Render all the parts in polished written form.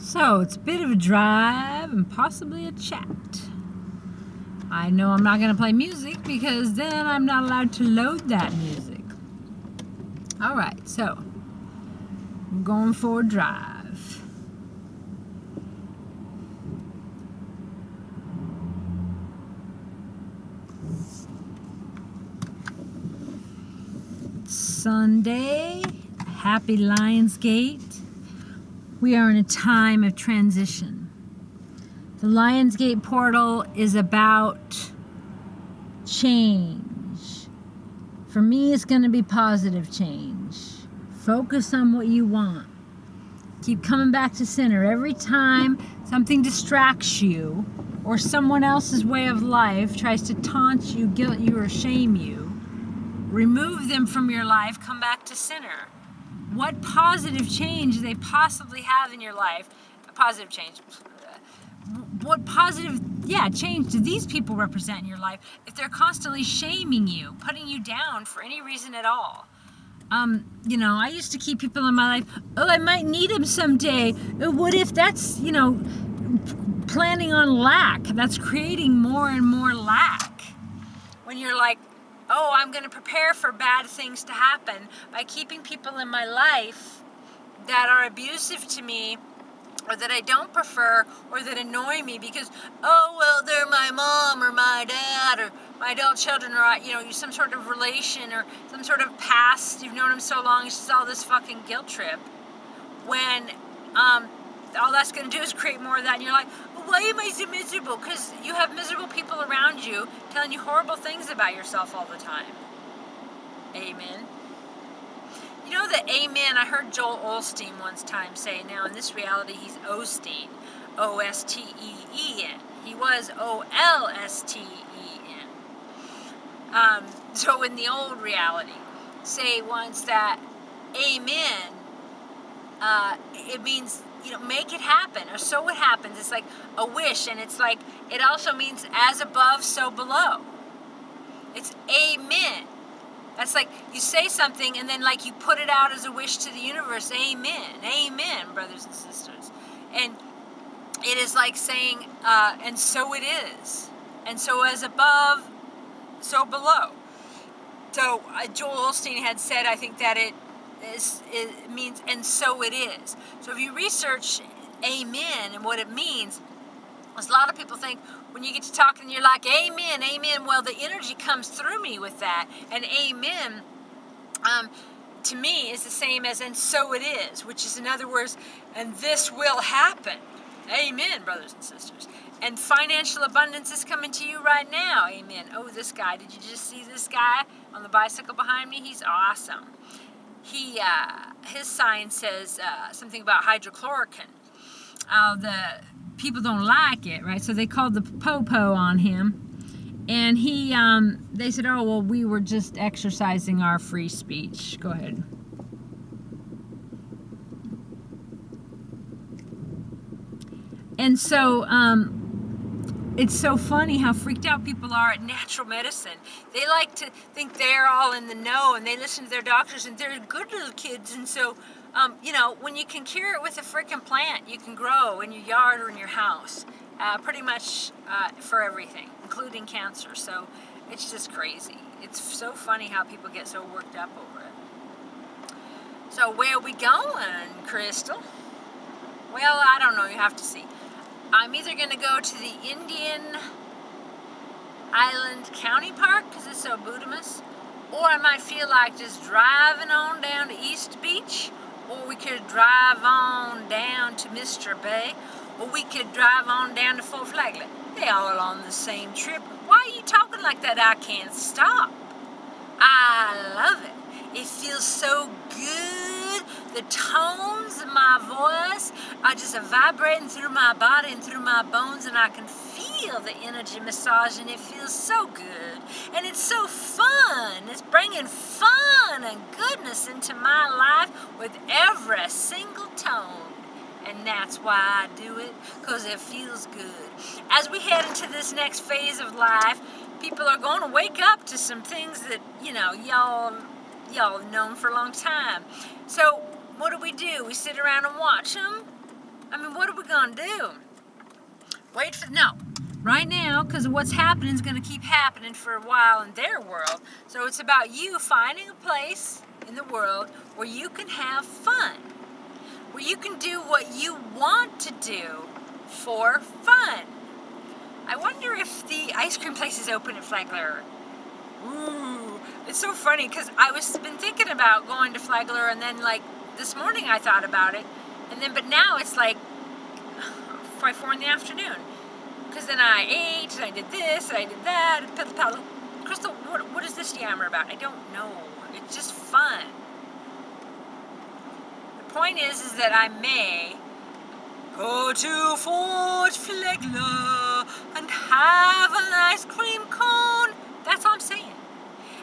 So it's a bit of a drive and possibly a chat. I know I'm not going to play music because then I'm not allowed to load that music. All right, so I'm going for a drive. Sunday, happy Lionsgate. We are in a time of transition. The Lionsgate portal is about change. For me, it's going to be positive change. Focus on what you want. Keep coming back to center. Every time something distracts you or someone else's way of life tries to taunt you, guilt you, or shame you, remove them from your life, come back to center. What positive change they possibly have in your life, positive change, what positive, change do these people represent in your life if they're constantly shaming you, putting you down for any reason at all? I used to keep people in my life, I might need him someday. What if that's, planning on lack? That's creating more and more lack. When you're like, I'm going to prepare for bad things to happen by keeping people in my life that are abusive to me or that I don't prefer or that annoy me because, they're my mom or my dad or my adult children or, some sort of relation or some sort of past. You've known them so long, it's just all this fucking guilt trip. When all that's going to do is create more of that and you're like, why am I so miserable? Because you have miserable people around you telling you horrible things about yourself all the time. Amen. You know that amen, I heard Joel Osteen once time say, now in this reality he's Osteen, O-S-T-E-E-N. He was O-L-S-T-E-N. So in the old reality, say once that amen, it means, make it happen, or so it happens. It's like a wish, and it's like, it also means as above, so below. It's amen. That's like you say something and then like you put it out as a wish to the universe. Amen. Amen, brothers and sisters. And it is like saying, and so it is. And so as above, so below. So Joel Osteen had said, I think that it means, and so it is. So if you research amen and what it means, a lot of people think when you get to talking, you're like, amen, amen. Well, the energy comes through me with that. And amen, to me, is the same as, and so it is, which is, in other words, and this will happen. Amen, brothers and sisters. And financial abundance is coming to you right now. Amen. Oh, this guy. Did you just see this guy on the bicycle behind me? He's awesome. His sign says something about hydrochloroquine. The people don't like it, right? So they called the po-po on him. And they said, we were just exercising our free speech. Go ahead. And so, it's so funny how freaked out people are at natural medicine. They like to think they're all in the know and they listen to their doctors and they're good little kids. And so, when you can cure it with a freaking plant, you can grow in your yard or in your house, pretty much for everything, including cancer. So it's just crazy. It's so funny how people get so worked up over it. So where are we going, Crystal? Well, I don't know. You have to see. I'm either going to go to the Indian Island County Park because it's so Buddhist, or I might feel like just driving on down to East Beach, or we could drive on down to Mr. Bay, or we could drive on down to Fort Flagler. They all on the same trip. Why are you talking like that? I can't stop. I love it. It feels so good. The tones of my voice are just vibrating through my body and through my bones, and I can feel the energy massaging. It feels so good, and it's so fun. It's bringing fun and goodness into my life with every single tone, and that's why I do it, because it feels good. As we head into this next phase of life, people are going to wake up to some things that, y'all have known for a long time. So what do? We sit around and watch them? I mean, what are we gonna do? Wait for, no. Right now, because what's happening is going to keep happening for a while in their world. So it's about you finding a place in the world where you can have fun. Where you can do what you want to do for fun. I wonder if the ice cream place is open at Flagler. Ooh, it's so funny because been thinking about going to Flagler, and then like this morning I thought about it, and then but now it's like probably 4 in the afternoon. Because then I ate, and I did this, and I did that, and pedal paddle. Crystal, what is this yammer about? I don't know. It's just fun. The point is that I may go to Fort Flagler and have an ice cream cone. That's all I'm saying.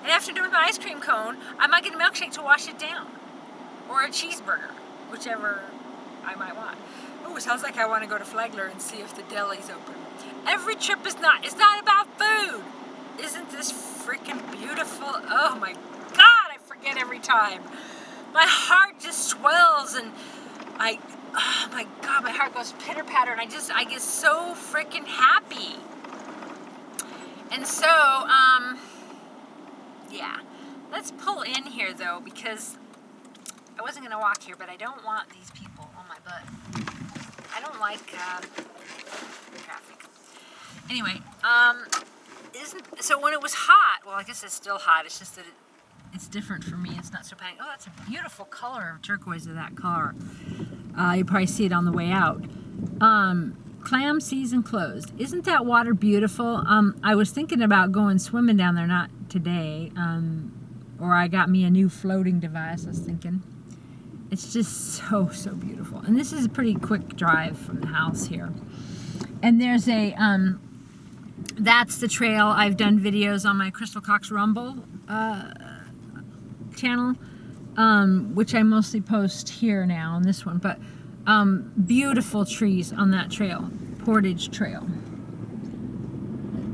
And after doing my ice cream cone, I might get a milkshake to wash it down. Or a cheeseburger, whichever I might want. Oh, it sounds like I want to go to Flagler and see if the deli's open. Every trip it's not about food. Isn't this freaking beautiful? Oh my God, I forget every time. My heart just swells, and oh my God, my heart goes pitter patter, and I get so freaking happy. And so, yeah, let's pull in here though, because I wasn't gonna walk here, but I don't want these people on my butt. I don't like traffic. Anyway, so when it was hot, well, I guess it's still hot. It's just that it's different for me. It's not so panic. Oh, that's a beautiful color of turquoise of that car. You probably see it on the way out. Clam season closed. Isn't that water beautiful? I was thinking about going swimming down there, not today. Or I got me a new floating device, I was thinking. It's just so, so beautiful. And this is a pretty quick drive from the house here. And there's a, that's the trail. I've done videos on my CrystalCox Rumble channel, which I mostly post here now on this one. But beautiful trees on that trail, Portage Trail.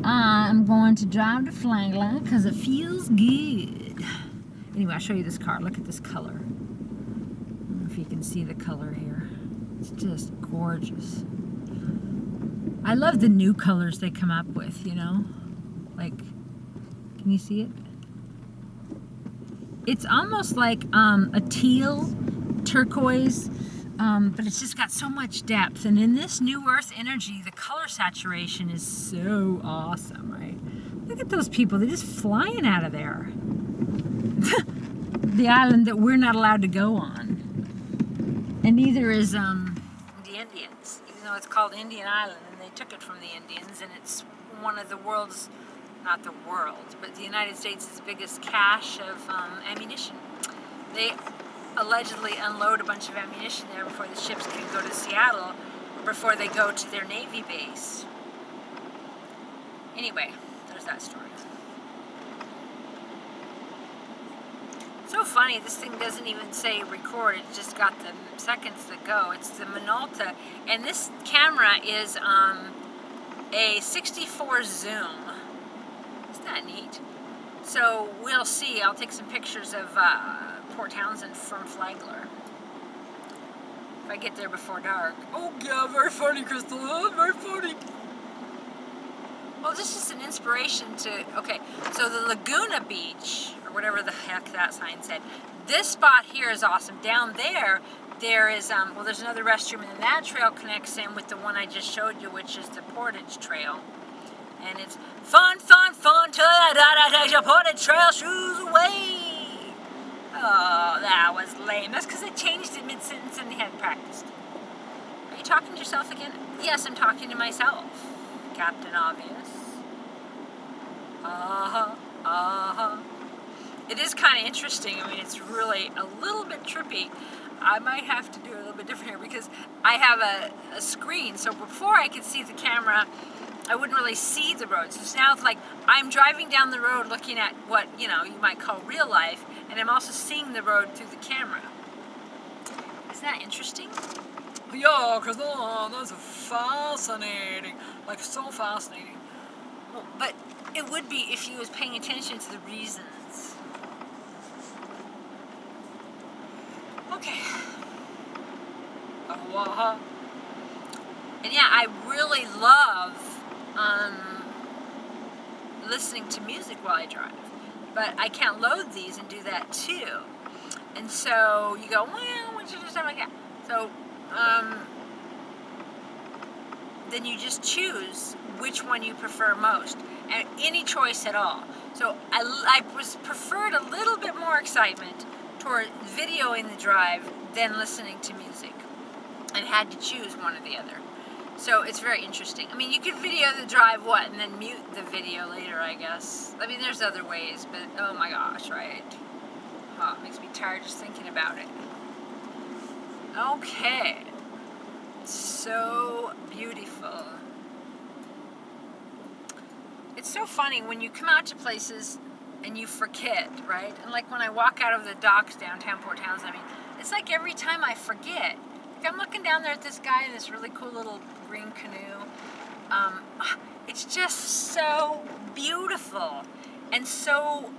I'm going to drive to Flagler because it feels good. Anyway, I'll show you this car. Look at this color. I don't know if you can see the color here. It's just gorgeous. I love the new colors they come up with, you know? Like, can you see it? It's almost like a teal, turquoise, but it's just got so much depth. And in this new earth energy, the color saturation is so awesome, right? Look at those people. They're just flying out of there. The island that we're not allowed to go on. And neither is the Indians, even though it's called Indian Island, and they took it from the Indians, and it's one of the world's, not the world, but the United States' biggest cache of ammunition. They allegedly unload a bunch of ammunition there before the ships can go to Seattle, before they go to their Navy base. Anyway, there's that story. So funny, this thing doesn't even say record, it just got the seconds that go. It's the Minolta, and this camera is a 64 zoom. Isn't that neat? So we'll see. I'll take some pictures of Port Townsend from Flagler if I get there before dark. Oh yeah, very funny, Crystal. Oh, very funny. Well, this is an inspiration to, okay, so the Laguna Beach, or whatever the heck that sign said, this spot here is awesome. Down there, there is, well, there's another restroom, and then that trail connects in with the one I just showed you, which is the Portage Trail. And it's fun, fun, fun, till I take your Portage Trail shoes away. Oh, that was lame. That's because I changed it mid-sentence and they hadn't practiced. Are you talking to yourself again? Yes, I'm talking to myself. Captain Obvious. It is kind of interesting. I mean, it's really a little bit trippy. I might have to do it a little bit different here because I have a screen. So before I could see the camera, I wouldn't really see the road. So now it's like I'm driving down the road looking at what, you know, you might call real life, and I'm also seeing the road through the camera. Isn't that interesting? Yeah, because that's fascinating. Like, so fascinating. Well, but it would be if you was paying attention to the reasons. Okay. And yeah, I really love listening to music while I drive. But I can't load these and do that too. And so you go, well, why don't you do something like that? So then you just choose which one you prefer most, and any choice at all. So I preferred a little bit more excitement toward videoing the drive than listening to music, and had to choose one or the other. So it's very interesting. I mean, you could video the drive, and then mute the video later, I guess. I mean, there's other ways, but oh my gosh, right? Oh, it makes me tired just thinking about it. Okay. So beautiful. It's so funny when you come out to places and you forget, right? And like when I walk out of the docks downtown Port Townsend, I mean, it's like every time I forget. Like I'm looking down there at this guy in this really cool little green canoe. It's just so beautiful and so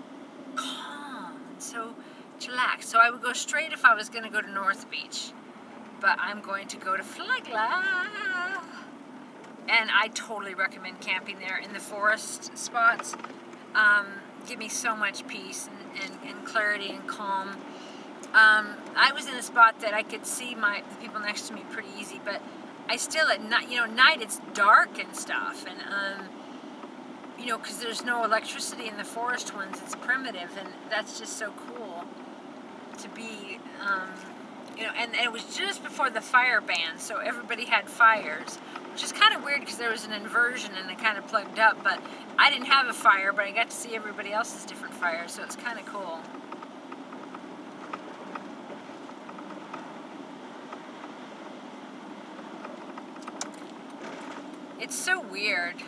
calm and so chillaxed. So I would go straight if I was going to go to North Beach. But I'm going to go to Flagler. And I totally recommend camping there in the forest spots. Give me so much peace and clarity and calm. I was in a spot that I could see the people next to me pretty easy, but I still at night, night it's dark and stuff, and because there's no electricity in the forest ones, it's primitive, and that's just so cool to be, and it was just before the fire ban, so everybody had fires, which is kind of weird because there was an inversion and it kind of plugged up, but I didn't have a fire, but I got to see everybody else's different fires, so it's kind of cool. It's so weird.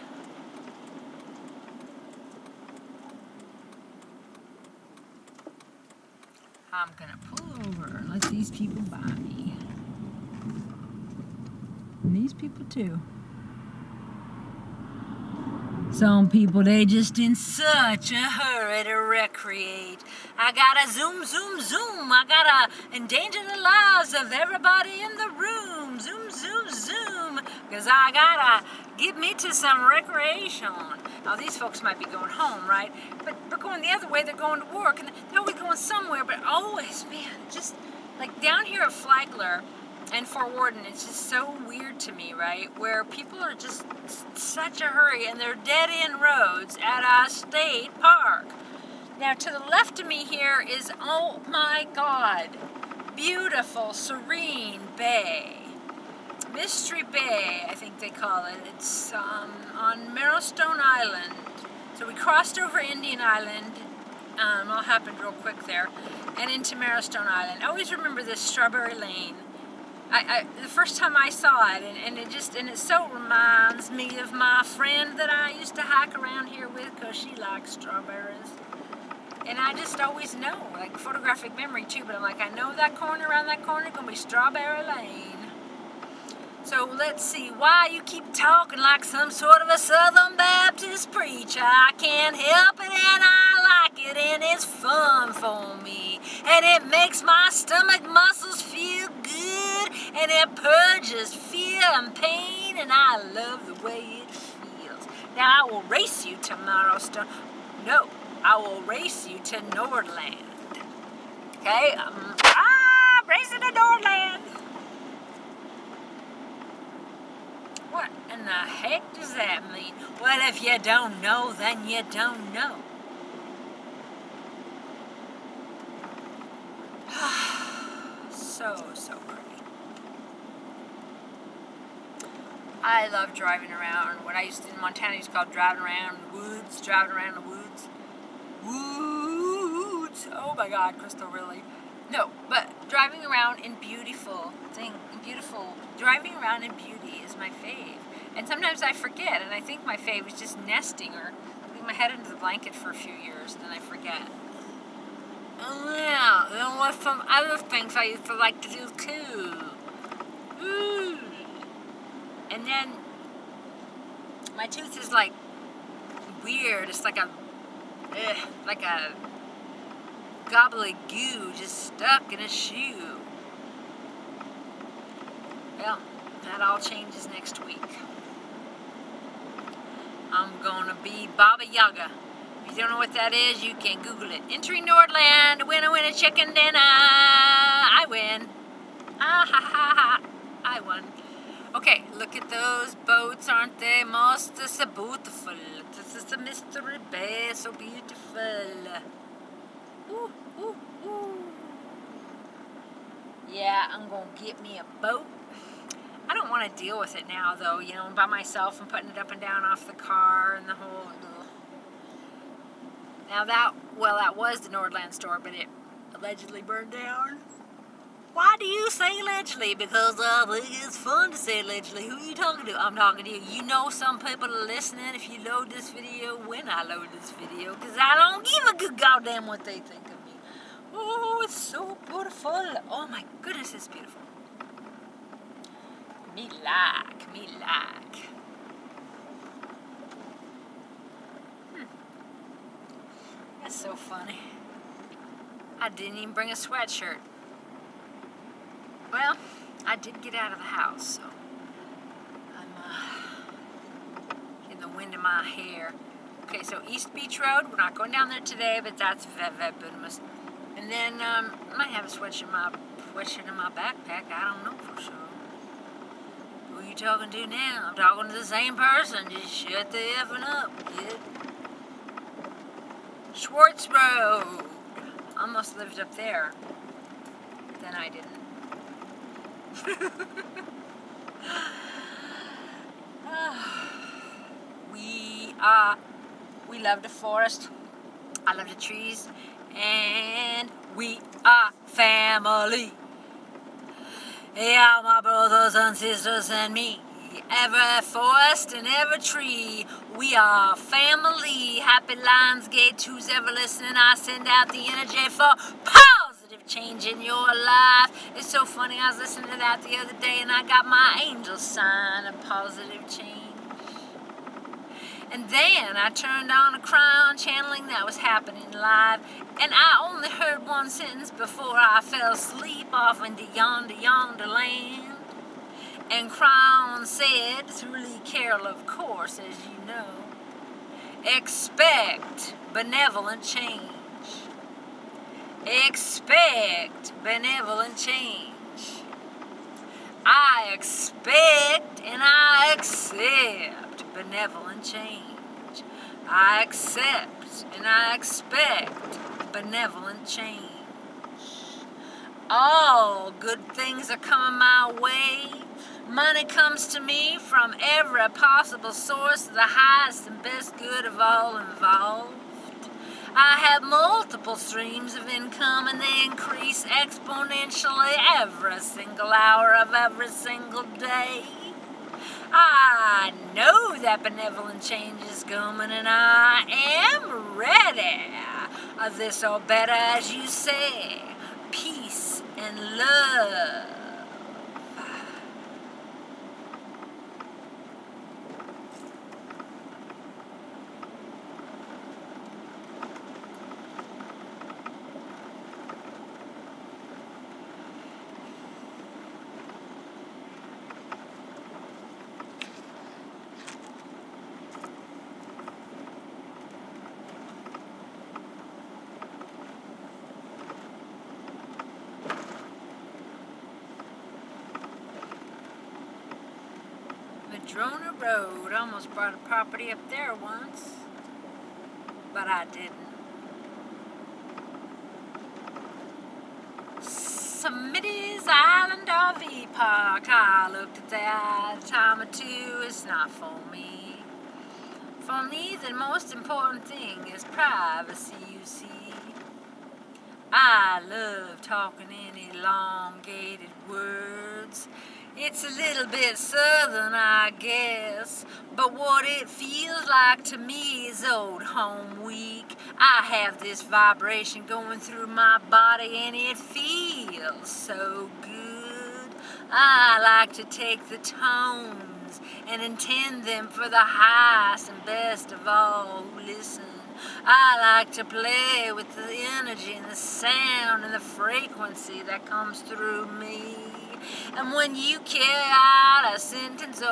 I'm gonna pull over and let these people by me. And these people too. Some people, they just in such a hurry to recreate. I gotta zoom, zoom, zoom. I gotta endanger the lives of everybody in the room. Zoom, zoom, zoom. Because I gotta get me to some recreation. Now, these folks might be going home, right? But they're going the other way. They're going to work. And they're always going somewhere. But always, man, just like down here at Flagler and Fort Worden, it's just so weird to me, right? Where people are just such a hurry and they're dead-end roads at a state park. Now, to the left of me here is, oh my God, beautiful, serene bay. Mystery Bay, I think they call it. It's on Marrowstone Island. So we crossed over Indian Island. All happened real quick there. And into Marrowstone Island. I always remember this Strawberry Lane. The first time I saw it, and it so reminds me of my friend that I used to hike around here with because she likes strawberries. And I just always know, like photographic memory too, but I'm like, I know that corner, around that corner, gonna be Strawberry Lane. So let's see, why you keep talking like some sort of a Southern Baptist preacher? I can't help it and I like it and it's fun for me. And it makes my stomach muscles feel good and it purges fear and pain and I love the way it feels. Now I will race you to Marrowstone. No, I will race you to Nordland. Okay? Racing to Nordland. What in the heck does that mean? Well, if you don't know, then you don't know. So pretty. I love driving around. What I used to in Montana used to call driving around the woods, driving around the woods. Woods! Oh my God, Crystal, really? No, but driving around in driving around in beauty is my fave. And sometimes I forget, and I think my fave is just nesting or putting my head into the blanket for a few years, and then I forget. Oh yeah, then what's some other things I used to like to do too? Ooh. And then my tooth is like weird. It's like a gobbly goo just stuck in a shoe. Well, That all changes next week. I'm gonna be Baba Yaga. If you don't know what that is, you can Google it. Entering Nordland, win a chicken dinner. I win. Ah ha ha ha. I won. Okay, look at those boats, aren't they most so beautiful? This is the mystery bay, so beautiful. Ooh, ooh, ooh. Yeah, I'm gonna get me a boat. I don't want to deal with it now, though, you know, by myself and putting it up and down off the car and the whole... Now that was the Nordland store, but it allegedly burned down. Why do you say allegedly? Because I think it's fun to say allegedly. Who are you talking to? I'm talking to you. You know some people are listening if you load this video when I load this video, because I don't give a good goddamn what they think of me. Oh, it's so beautiful. Oh my goodness, it's beautiful. Me like. That's so funny. I didn't even bring a sweatshirt. Well, I did get out of the house, so I'm getting the wind in my hair. Okay, so East Beach Road, we're not going down there today, but that's very bonus. And then I might have a sweatshirt in my backpack. I don't know for sure. Who are you talking to now? I'm talking to the same person. Just shut the effing up, kid. Schwartz Road. Almost lived up there. Then I didn't. We love the forest. I love the trees. And we are family. Yeah, my brothers and sisters and me. Every forest and every tree. We are family. Happy Lionsgate. Who's ever listening? I send out the energy for positive change in your life. It's so funny. I was listening to that the other day and I got my angel sign of positive change. And then I turned on a cryon channeling that was happening live, and I only heard one sentence before I fell asleep off into yonder land. And cryon said, through Lee Carroll, of course, as you know, expect benevolent change. Expect benevolent change. I expect and I accept benevolent change. I accept and I expect benevolent change. All good things are coming my way. Money comes to me from every possible source, the highest and best good of all involved. I have multiple streams of income and they increase exponentially every single hour of every single day. I know that benevolent change is coming and I am ready. This or better, as you say, peace and love. Madrona Road. Almost bought a property up there once, but I didn't. Smitty's Island RV Park. I looked at that a time or two. It's not for me. For me, the most important thing is privacy, you see. I love talking in elongated words. It's a little bit southern, I guess, but what it feels like to me is old home week. I have this vibration going through my body and it feels so good. I like to take the tones and intend them for the highest and best of all who listen. I like to play with the energy and the sound and the frequency that comes through me. And when you carry out a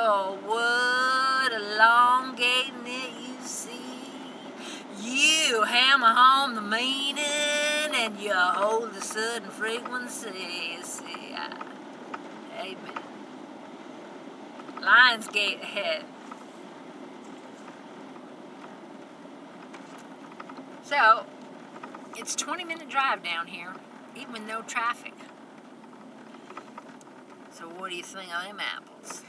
old wood elongating it, you see. You hammer home the meaning and you hold the sudden frequency. See, amen. Lionsgate ahead. So, it's a 20-minute drive down here, even with no traffic. So what do you think of them apples?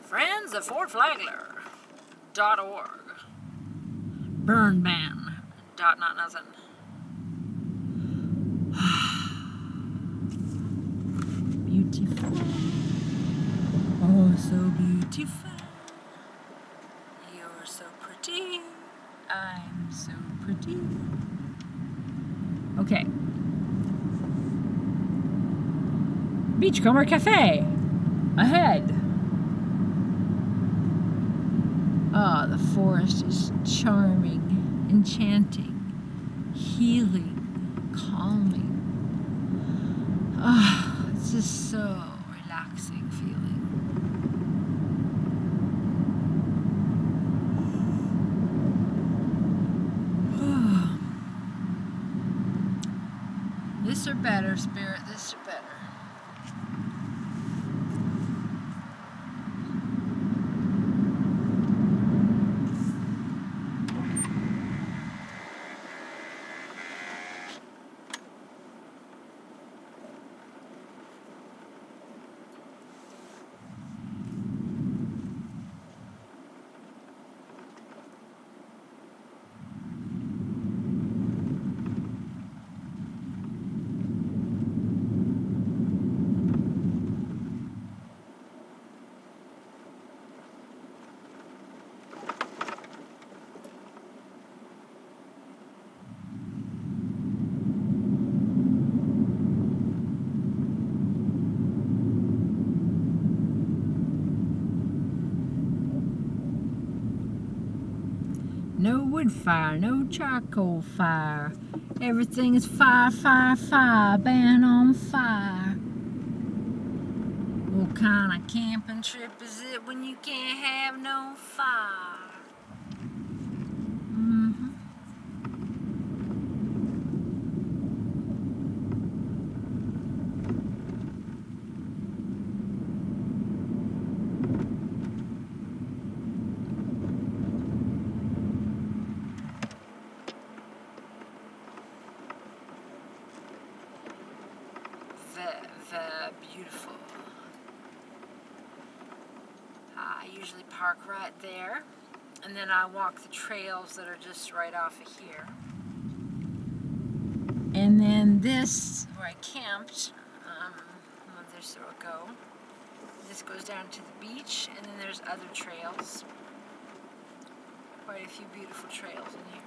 Friends of FortFlagler.org. Burn ban. Dot not nothing. Beautiful. Oh, so beautiful. You're so pretty. I'm so pretty. Okay. Beachcomber Cafe. Ahead. Ah, the forest is charming, enchanting, healing, calming. Ah, it's just so relaxing feeling. This or better, Spirit, this or better. No wood fire, no charcoal fire. Everything is fire, fire, fire, ban on fire. What kind of camping trip is it when you can't have no fire? Very beautiful. I usually park right there, and then I walk the trails that are just right off of here. And then this, where I camped, there's where I'll go. This goes down to the beach, and then there's other trails. Quite a few beautiful trails in here.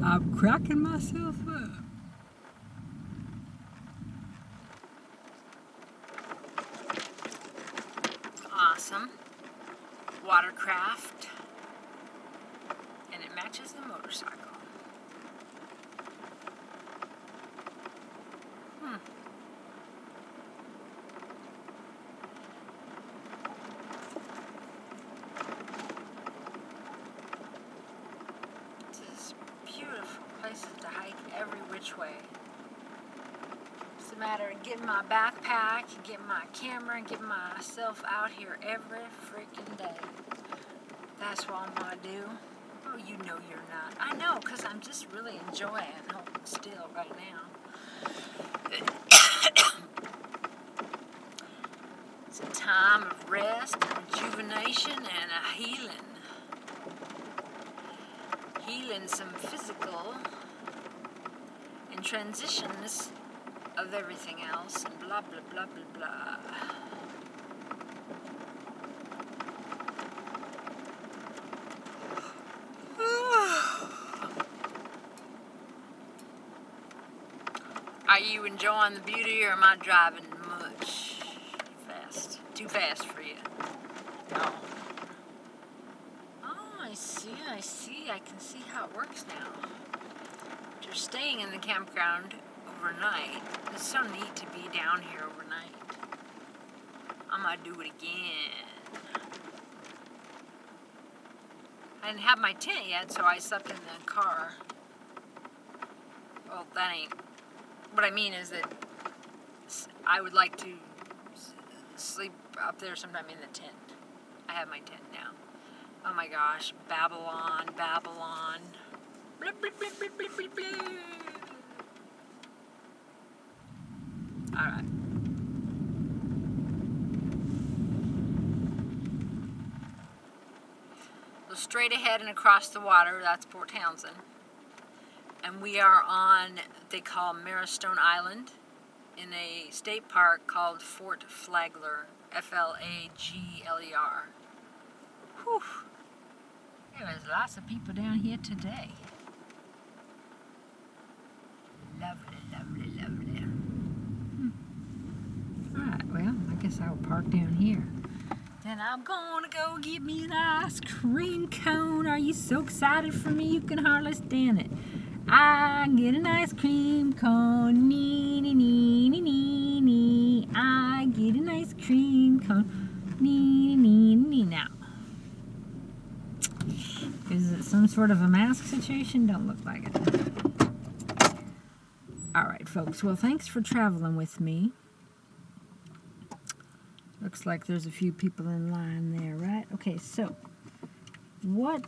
I'm cracking myself up. Awesome. Watercraft. And it matches the motorcycle. which way. It's a matter of getting my backpack, getting my camera, and getting myself out here every freaking day. That's what I'm gonna do. Oh, you know you're not. I know, because I'm just really enjoying holding still right now. It's a time of rest, rejuvenation, and a healing. Healing some physical and transitions of everything else, and blah, blah, blah, blah, blah. Are you enjoying the beauty, or am I driving much fast? Too fast for you? No. Oh, I see. I can see how it works now. You're staying in the campground overnight. It's so neat to be down here overnight. I'm gonna do it again. I didn't have my tent yet, so I slept in the car. Well, that ain't... What I mean is that I would like to sleep up there sometime in the tent. I have my tent now. Oh my gosh, Babylon, Babylon. Blah, blah, blah, blah, blah, blah, blah. All right. So straight ahead and across the water, that's Port Townsend. And we are on what they call Marrowstone Island in a state park called Fort Flagler, Flagler. Whew. There was lots of people down here today. Lovely, lovely, lovely. Alright, well, I guess I'll park down here. Then I'm gonna go get me an ice cream cone. Are you so excited for me you can hardly stand it? I get an ice cream cone, nee, nee, nee, nee, nee, nee. I get an ice cream cone, nee, nee, nee, nee. Now, is it some sort of a mask situation? Don't look like it. Alright, folks. Well, thanks for traveling with me. Looks like there's a few people in line there, right? Okay, so, what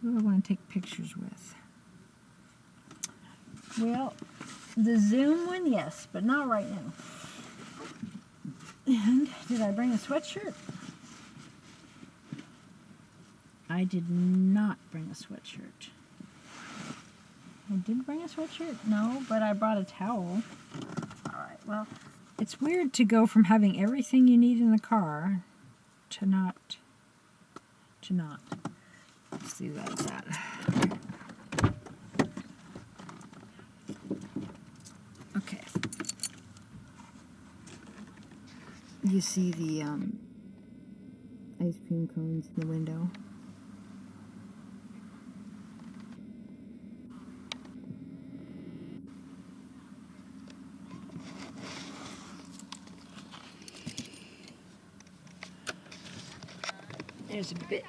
do I want to take pictures with? Well, the Zoom one, yes, but not right now. And did I bring a sweatshirt? I did not bring a sweatshirt. I did bring a sweatshirt? No, but I brought a towel. Alright, well, it's weird to go from having everything you need in the car to not. Let's see what that's at. Okay. You see the ice cream cones in the window. There's a bit